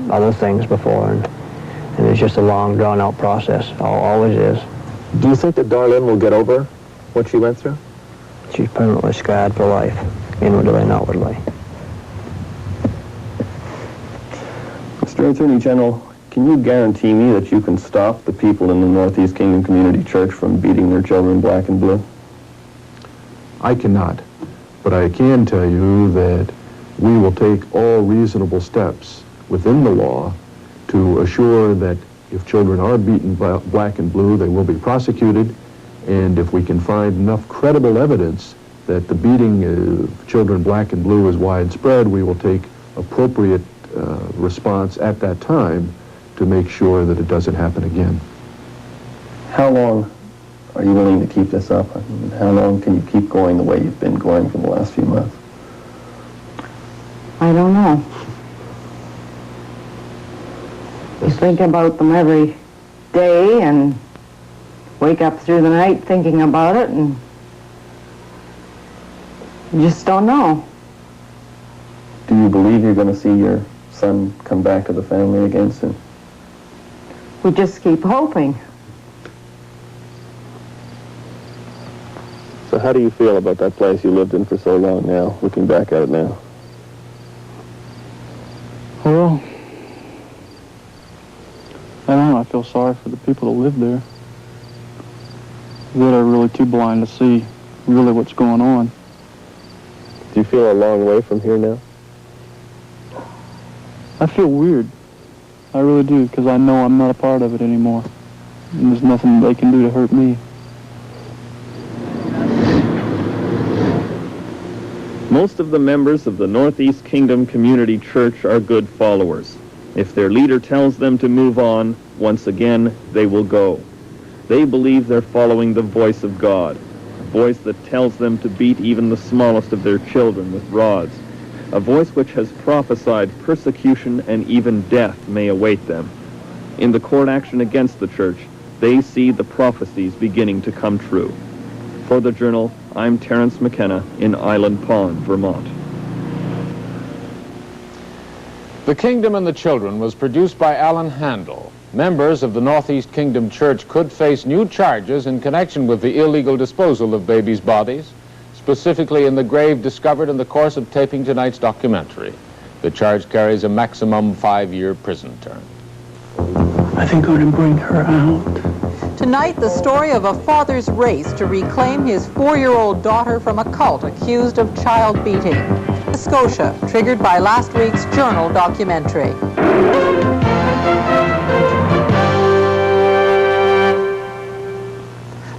other things before, and it's just a long, drawn-out process. Always is. Do you think that Darlene will get over what she went through? She's permanently scarred for life, inwardly and outwardly. Mr. Attorney General, can you guarantee me that you can stop the people in the Northeast Kingdom Community Church from beating their children black and blue? I cannot, but I can tell you that we will take all reasonable steps within the law to assure that if children are beaten black and blue, they will be prosecuted, and if we can find enough credible evidence that the beating of children black and blue is widespread, we will take appropriate response at that time to make sure that it doesn't happen again. How long are you willing to keep this up? I mean, how long can you keep going the way you've been going for the last few months? I don't know. You think about them every day and wake up through the night thinking about it, and you just don't know. Do you believe you're going to see your son come back to the family again soon? We just keep hoping. So how do you feel about that place you lived in for so long now, looking back at it now? Well, I don't know, I feel sorry for the people that live there. That are really too blind to see really what's going on. Do you feel a long way from here now? I feel weird. I really do, because I know I'm not a part of it anymore. And there's nothing they can do to hurt me. Most of the members of the Northeast Kingdom Community Church are good followers. If their leader tells them to move on, once again, they will go. They believe they're following the voice of God, a voice that tells them to beat even the smallest of their children with rods, a voice which has prophesied persecution and even death may await them. In the court action against the church, they see the prophecies beginning to come true. For the Journal, I'm Terence McKenna in Island Pond, Vermont. The Kingdom and the Children was produced by Alan Handel. Members of the Northeast Kingdom Church could face new charges in connection with the illegal disposal of babies' bodies, specifically in the grave discovered in the course of taping tonight's documentary. The charge carries a maximum 5-year prison term. I think I'm going to bring her out. Tonight, the story of a father's race to reclaim his 4-year-old daughter from a cult accused of child beating. Scotia, triggered by last week's Journal documentary.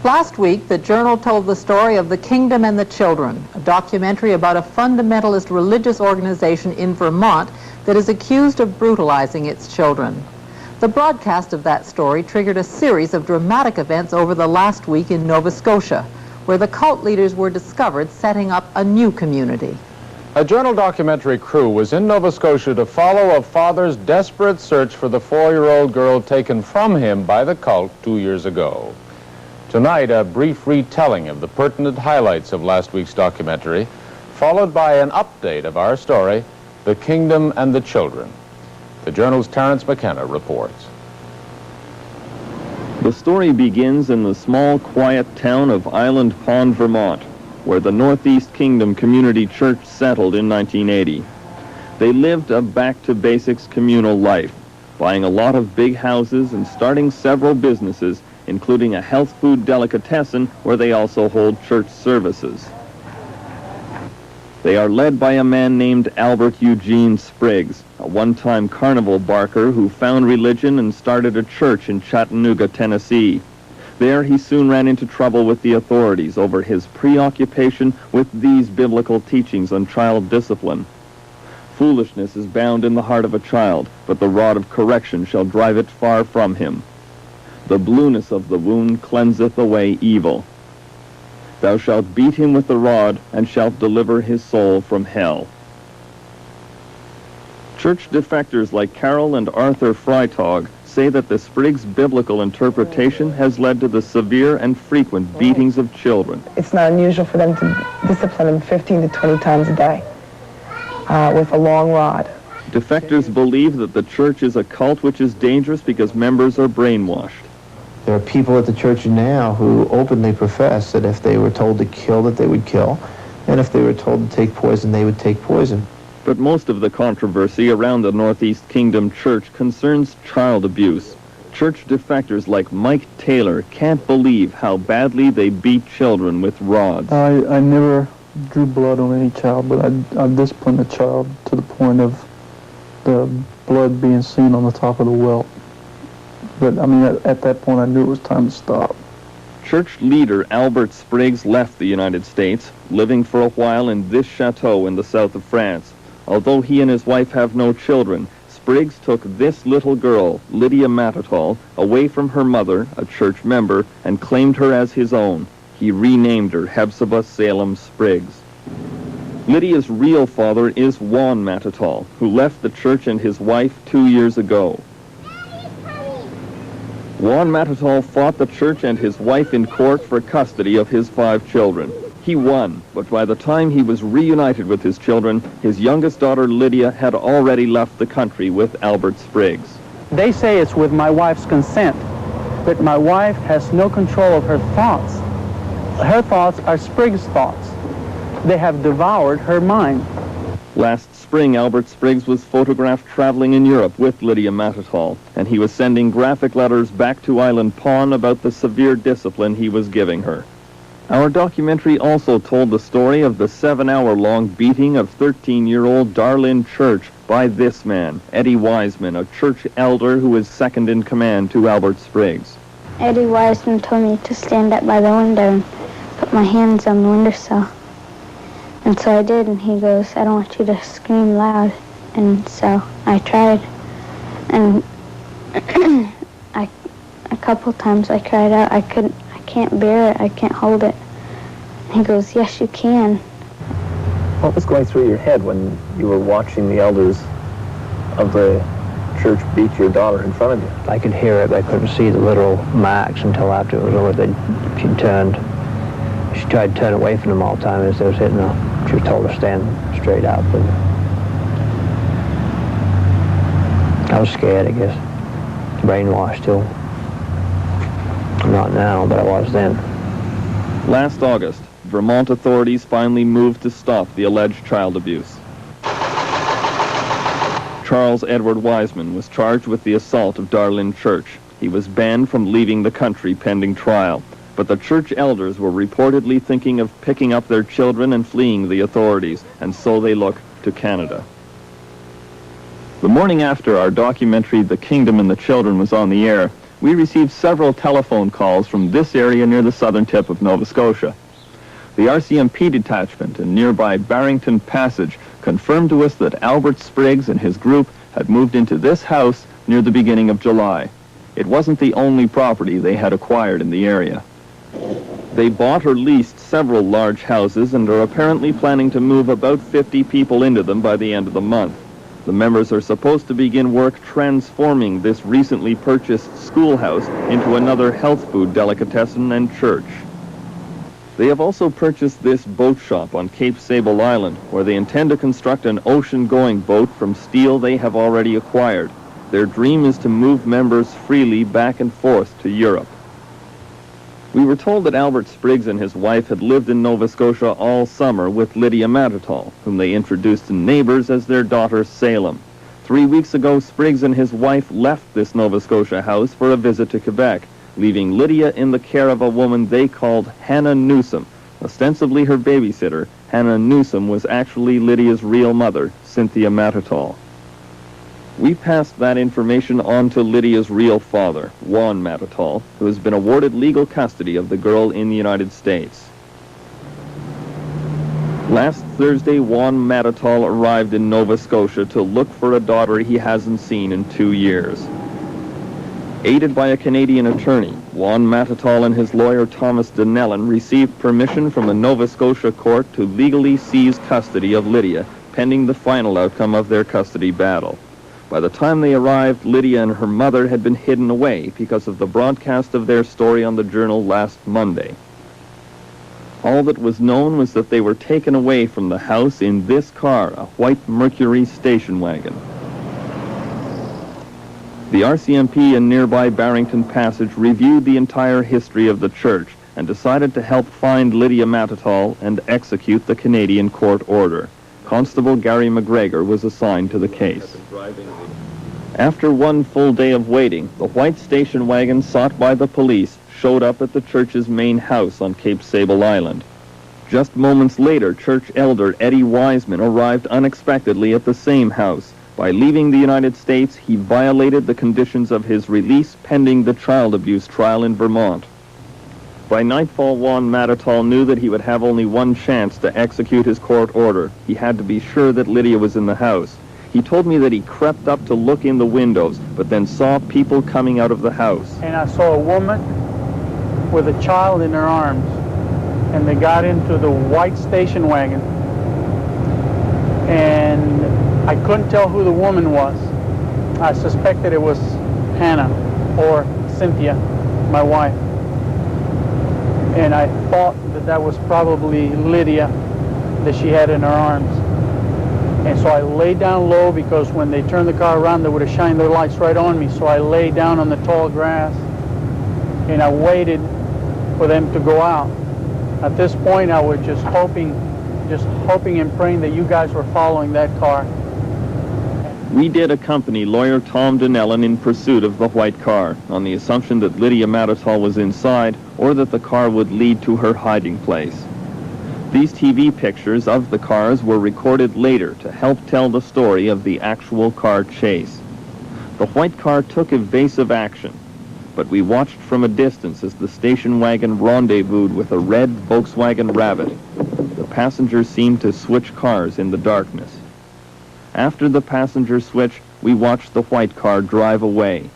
Last week, the Journal told the story of The Kingdom and the Children, a documentary about a fundamentalist religious organization in Vermont that is accused of brutalizing its children. The broadcast of that story triggered a series of dramatic events over the last week in Nova Scotia, where the cult leaders were discovered setting up a new community. A Journal documentary crew was in Nova Scotia to follow a father's desperate search for the 4-year-old girl taken from him by the cult 2 years ago. Tonight, a brief retelling of the pertinent highlights of last week's documentary, followed by an update of our story, The Kingdom and the Children. The Journal's Terence McKenna reports. The story begins in the small, quiet town of Island Pond, Vermont, where the Northeast Kingdom Community Church settled in 1980. They lived a back-to-basics communal life, buying a lot of big houses and starting several businesses, including a health food delicatessen where they also hold church services. They are led by a man named Albert Eugene Spriggs, a one-time carnival barker who found religion and started a church in Chattanooga, Tennessee. There he soon ran into trouble with the authorities over his preoccupation with these biblical teachings on child discipline. Foolishness is bound in the heart of a child, but the rod of correction shall drive it far from him. The blueness of the wound cleanseth away evil. Thou shalt beat him with the rod, and shalt deliver his soul from hell. Church defectors like Carol and Arthur Freitag say that the Spriggs biblical interpretation has led to the severe and frequent beatings of children. It's not unusual for them to discipline them 15 to 20 times a day with a long rod. Defectors believe that the church is a cult which is dangerous because members are brainwashed. There are people at the church now who openly profess that if they were told to kill, that they would kill, and if they were told to take poison, they would take poison. But most of the controversy around the Northeast Kingdom Church concerns child abuse. Church defectors like Mike Taylor can't believe how badly they beat children with rods. I never drew blood on any child, but I disciplined a child to the point of the blood being seen on the top of the welt. But, I mean, at that point, I knew it was time to stop. Church leader Albert Spriggs left the United States, living for a while in this chateau in the south of France. Although he and his wife have no children, Spriggs took this little girl, Lydia Matatall, away from her mother, a church member, and claimed her as his own. He renamed her Hephzibah Salem Spriggs. Lydia's real father is Juan Matatall, who left the church and his wife 2 years ago. Juan Matatall fought the church and his wife in court for custody of his 5 children. He won, but by the time he was reunited with his children, his youngest daughter Lydia had already left the country with Albert Spriggs. They say it's with my wife's consent, but my wife has no control of her thoughts. Her thoughts are Spriggs' thoughts. They have devoured her mind. Last spring, Albert Spriggs was photographed traveling in Europe with Lydia Matatall, and he was sending graphic letters back to Island Pawn about the severe discipline he was giving her. Our documentary also told the story of the 7-hour-long beating of 13-year-old Darlene Church by this man, Eddie Wiseman, a church elder who is second in command to Albert Spriggs. Eddie Wiseman told me to stand up by the window and put my hands on the windowsill. And so I did, and he goes, I don't want you to scream loud. And so I tried. And a couple times I cried out, I can't bear it, I can't hold it. He goes, yes, you can. What was going through your head when you were watching the elders of the church beat your daughter in front of you? I could hear it, but I couldn't see the literal marks until after it was over. She turned. She tried to turn away from them all the time as they was hitting her. She was told to stand straight up. And I was scared, I guess. Brainwashed still. Not now, but I was then. Last August, Vermont authorities finally moved to stop the alleged child abuse. Charles Edward Wiseman was charged with the assault of Darlene Church. He was banned from leaving the country pending trial, but the church elders were reportedly thinking of picking up their children and fleeing the authorities, and so they looked to Canada. The morning after our documentary, The Kingdom and the Children, was on the air, we received several telephone calls from this area near the southern tip of Nova Scotia. The RCMP detachment in nearby Barrington Passage confirmed to us that Albert Spriggs and his group had moved into this house near the beginning of July. It wasn't the only property they had acquired in the area. They bought or leased several large houses and are apparently planning to move about 50 people into them by the end of the month. The members are supposed to begin work transforming this recently purchased schoolhouse into another health food delicatessen and church. They have also purchased this boat shop on Cape Sable Island, where they intend to construct an ocean-going boat from steel they have already acquired. Their dream is to move members freely back and forth to Europe. We were told that Albert Spriggs and his wife had lived in Nova Scotia all summer with Lydia Matatall, whom they introduced to neighbors as their daughter Salem. 3 weeks ago, Spriggs and his wife left this Nova Scotia house for a visit to Quebec, leaving Lydia in the care of a woman they called Hannah Newsom. Ostensibly her babysitter, Hannah Newsom was actually Lydia's real mother, Cynthia Matatall. We passed that information on to Lydia's real father, Juan Matatall, who has been awarded legal custody of the girl in the United States. Last Thursday, Juan Matatall arrived in Nova Scotia to look for a daughter he hasn't seen in 2 years. Aided by a Canadian attorney, Juan Matatall and his lawyer Thomas Donnellan received permission from the Nova Scotia court to legally seize custody of Lydia, pending the final outcome of their custody battle. By the time they arrived, Lydia and her mother had been hidden away because of the broadcast of their story on the Journal last Monday. All that was known was that they were taken away from the house in this car, a white Mercury station wagon. The RCMP in nearby Barrington Passage reviewed the entire history of the church and decided to help find Lydia Matatall and execute the Canadian court order. Constable Gary McGregor was assigned to the case. After one full day of waiting, the white station wagon sought by the police showed up at the church's main house on Cape Sable Island. Just moments later, church elder Eddie Wiseman arrived unexpectedly at the same house. By leaving the United States, he violated the conditions of his release pending the child abuse trial in Vermont. By nightfall, Juan Matatall knew that he would have only one chance to execute his court order. He had to be sure that Lydia was in the house. He told me that he crept up to look in the windows, but then saw people coming out of the house. And I saw a woman with a child in her arms, and they got into the white station wagon. And I couldn't tell who the woman was. I suspected it was Hannah or Cynthia, my wife. And I thought that that was probably Lydia that she had in her arms. And so I laid down low, because when they turned the car around, they would have shined their lights right on me. So I lay down on the tall grass and I waited for them to go out. At this point, I was just hoping and praying that you guys were following that car. We did accompany lawyer Tom Donnellan in pursuit of the white car, on the assumption that Lydia Matatall was inside or that the car would lead to her hiding place. These TV pictures of the cars were recorded later to help tell the story of the actual car chase. The white car took evasive action, but we watched from a distance as the station wagon rendezvoused with a red Volkswagen Rabbit. The passengers seemed to switch cars in the darkness. After the passenger switch, we watched the white car drive away,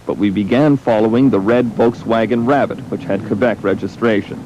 but we began following the red Volkswagen Rabbit, which had Quebec registration.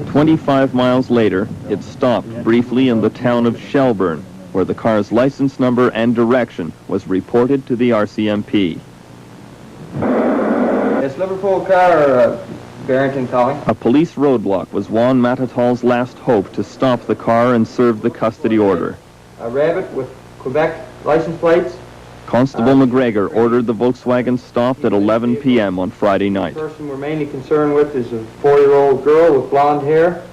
25 miles later, it stopped briefly in the town of Shelburne, where the car's license number and direction was reported to the RCMP. It's Liverpool car, Barrington calling. A police roadblock was Juan Matatall's last hope to stop the car and serve the custody order. A Rabbit with Quebec license plates. Constable McGregor ordered the Volkswagen stopped at 11 p.m. on Friday night. The person we're mainly concerned with is a 4-year-old girl with blonde hair.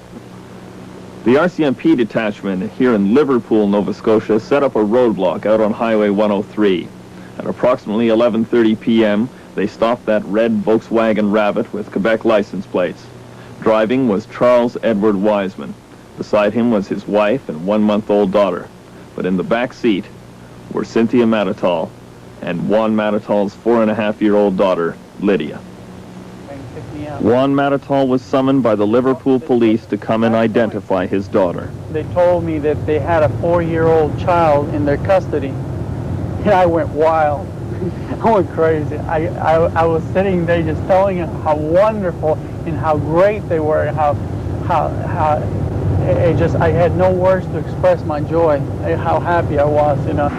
The RCMP detachment here in Liverpool, Nova Scotia, set up a roadblock out on Highway 103. At approximately 11:30 p.m., they stopped that red Volkswagen Rabbit with Quebec license plates. Driving was Charles Edward Wiseman. Beside him was his wife and 1-month-old daughter. But in the back seat were Cynthia Matatall and Juan Matatall's 4.5-year-old daughter, Lydia. Juan Matatall was summoned by the Liverpool police to come and identify his daughter. They told me that they had a 4-year-old child in their custody. And I went wild. I went crazy. I was sitting there just telling them how wonderful and how great they were, and how I had no words to express my joy, how happy I was, you know.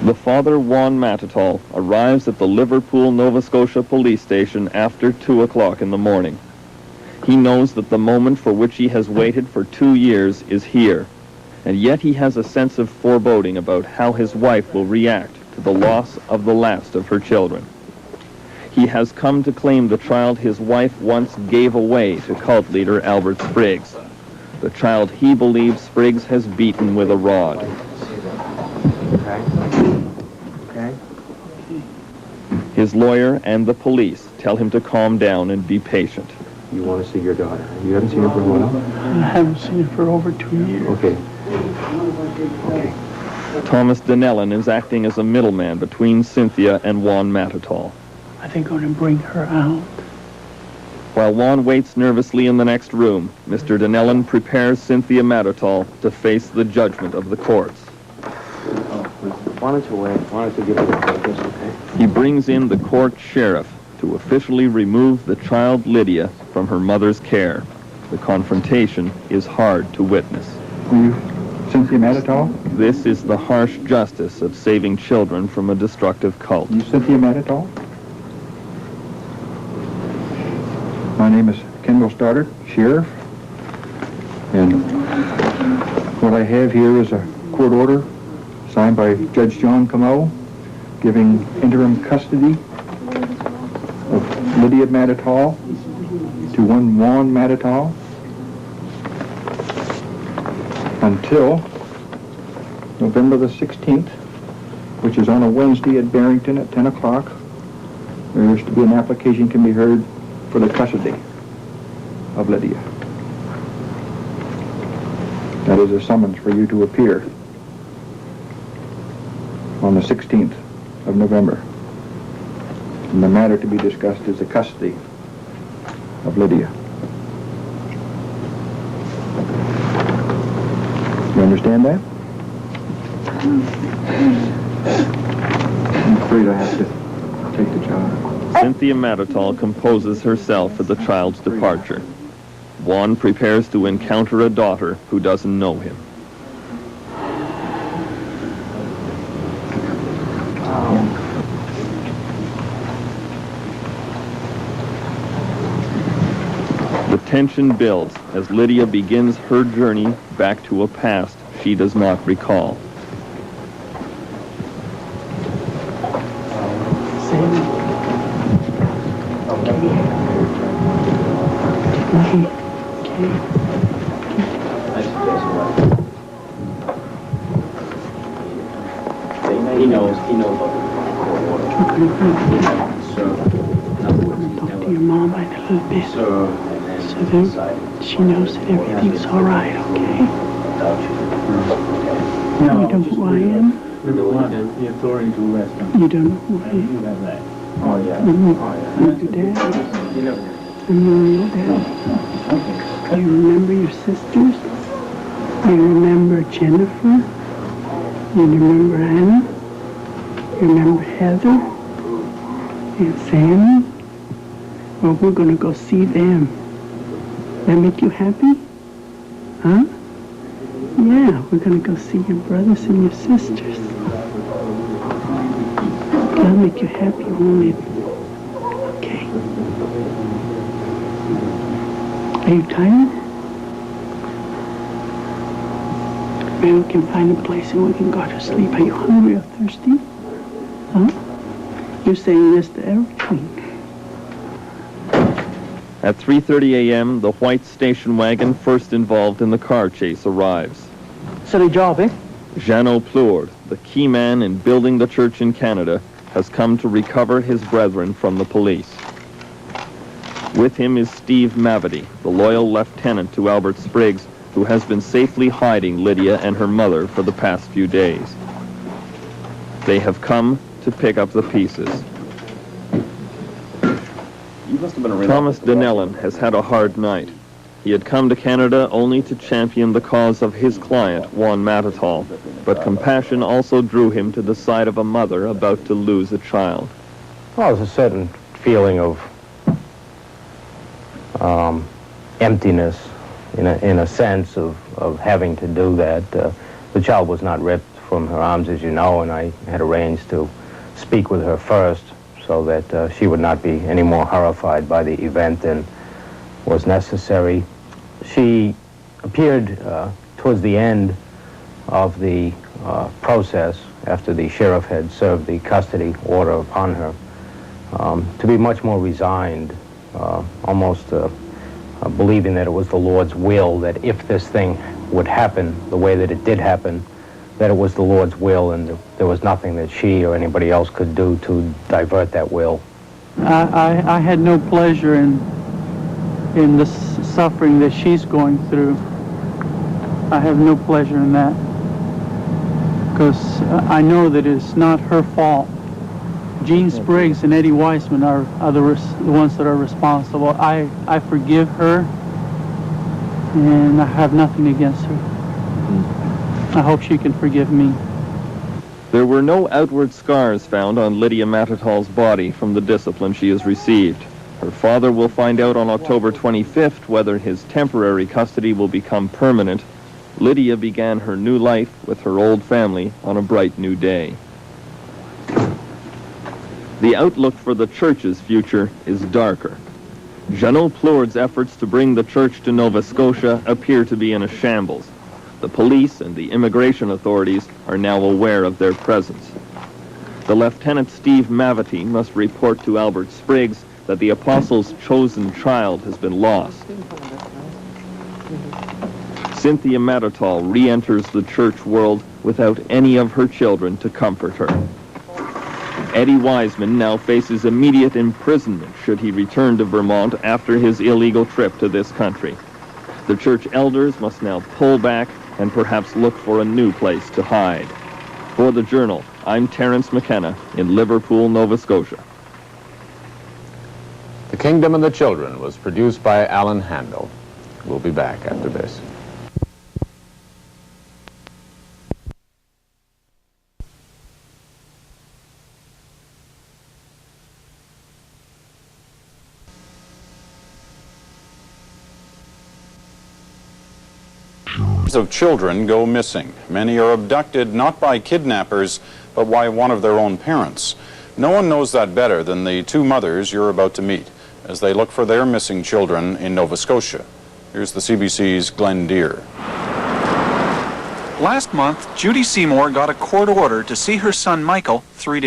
The father, Juan Matatall, arrives at the Liverpool, Nova Scotia police station after 2 o'clock in the morning. He knows that the moment for which he has waited for 2 years is here, and yet he has a sense of foreboding about how his wife will react to the loss of the last of her children. He has come to claim the child his wife once gave away to cult leader Albert Spriggs, the child he believes Spriggs has beaten with a rod. Okay. His lawyer and the police tell him to calm down and be patient. You want to see your daughter. You haven't seen her for a while? I haven't seen her for over 2 years. Okay. Thomas Donnellan is acting as a middleman between Cynthia and Juan Matatall. Are they going to bring her out? While Juan waits nervously in the next room, Mr. Donnellan prepares Cynthia Matatall to face the judgment of the courts. Why don't you wait? Why don't you give it a this, okay? He brings in the court sheriff to officially remove the child Lydia from her mother's care. The confrontation is hard to witness. Are you Cynthia Matatall? This is the harsh justice of saving children from a destructive cult. Are you Cynthia Matatall? My name is Kendall Stoddard, sheriff. And what I have here is a court order signed by Judge John Camo, giving interim custody of Lydia Matatal to one Juan Matatal until November the 16th, which is on a Wednesday at Barrington at 10 o'clock. There is to be an application can be heard for the custody of Lydia. That is a summons for you to appear on the 16th of November. And the matter to be discussed is the custody of Lydia. You understand that? I'm afraid I have to take the child. Cynthia Matatal composes herself for the child's departure. Juan prepares to encounter a daughter who doesn't know him. The tension builds as Lydia begins her journey back to a past she does not recall. He knows about Talk to your mom a little bit, so that she knows that everything's all right, okay? You know who I am? We don't want the authority to arrest him. You don't know who I am? You have that. Oh, yeah. I'm your dad. I'm your real dad. You remember your sisters? You remember Jennifer? You remember Anna? You remember Heather? And Sammy? Well, we're going to go see them. That make you happy? Huh? Yeah, we're going to go see your brothers and your sisters. That'll make you happy, won't it? Okay. Are you tired? Maybe we can find a place and we can go to sleep. Are you hungry or thirsty? Huh? You're saying yes to everything. At 3:30 a.m., the white station wagon first involved in the car chase arrives. Silly job, eh? Jeannot Plourde, the key man in building the church in Canada, has come to recover his brethren from the police. With him is Steve Mavety, the loyal lieutenant to Albert Spriggs, who has been safely hiding Lydia and her mother for the past few days. They have come to pick up the pieces. Thomas Donnellan has had a hard night. He had come to Canada only to champion the cause of his client, Juan Matatal, but compassion also drew him to the side of a mother about to lose a child. Well, there's a certain feeling of emptiness, in a sense of having to do that. The child was not ripped from her arms, as you know, and I had arranged to speak with her first so that she would not be any more horrified by the event than was necessary. She appeared towards the end of the process, after the sheriff had served the custody order upon her, to be much more resigned, almost believing that it was the Lord's will that if this thing would happen the way that it did happen, that it was the Lord's will and there was nothing that she or anybody else could do to divert that will. I had no pleasure in the suffering that she's going through. I have no pleasure in that, because I know that it's not her fault. Gene Spriggs and Eddie Weissman are the ones that are responsible. I forgive her, and I have nothing against her. I hope she can forgive me. There were no outward scars found on Lydia Matatal's body from the discipline she has received. Her father will find out on October 25th whether his temporary custody will become permanent. Lydia began her new life with her old family on a bright new day. The outlook for the church's future is darker. Jeannot Plourde's efforts to bring the church to Nova Scotia appear to be in a shambles. The police and the immigration authorities are now aware of their presence. The Lieutenant Steve Mavety must report to Albert Spriggs that the Apostle's chosen child has been lost. Cynthia Matatall re-enters the church world without any of her children to comfort her. Eddie Wiseman now faces immediate imprisonment should he return to Vermont after his illegal trip to this country. The church elders must now pull back and perhaps look for a new place to hide. For the Journal, I'm Terence McKenna in Liverpool, Nova Scotia. The Kingdom and the Children was produced by Alan Handel. We'll be back after this. Of children go missing. Many are abducted not by kidnappers, but by one of their own parents. No one knows that better than the two mothers you're about to meet as they look for their missing children in Nova Scotia. Here's the CBC's Glenn Deere. Last month, Judy Seymour got a court order to see her son Michael 3 days